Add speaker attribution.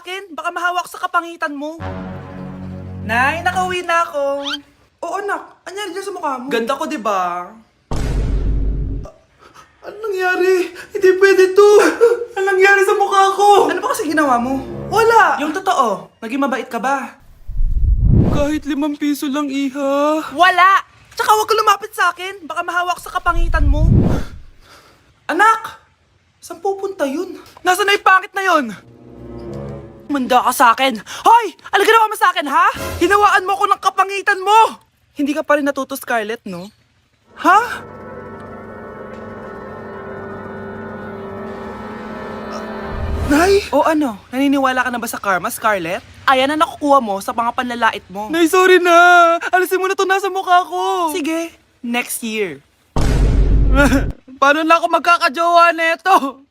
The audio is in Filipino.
Speaker 1: akin. Baka mahawak sa kapangitan mo. Nay, nakauwi na ako.
Speaker 2: Oo anak, anyari dyan sa mukha mo?
Speaker 1: Ganda ko, di ba?
Speaker 2: Ano nangyari? Hindi pwede to! Ano nangyari sa mukha ko?
Speaker 1: Ano ba kasi ginawa mo?
Speaker 2: Wala!
Speaker 1: Yung totoo, naging mabait ka ba?
Speaker 2: Kahit 5 piso lang, iha.
Speaker 1: Wala! Tsaka huwag ka lumapit sa akin. Baka mahawak sa kapangitan mo.
Speaker 2: Anak! Saan pupunta yun?
Speaker 1: Nasaan na yung pangit na yun? Manda ka sa akin. Hoy! Ano ginawa mo sa akin, ha? Hinawaan mo ko ng kapangitan mo! Hindi ka pa rin natuto, Scarlett, no? Ha?
Speaker 2: Nay!
Speaker 1: O ano? Naniniwala ka na ba sa karma, Scarlett? Ayan na nakukuha mo sa mga panlalait mo.
Speaker 2: Nay, sorry na! Alisin mo na to nasa mukha ko!
Speaker 1: Sige, next year.
Speaker 2: Paano na ako magkakajowa neto?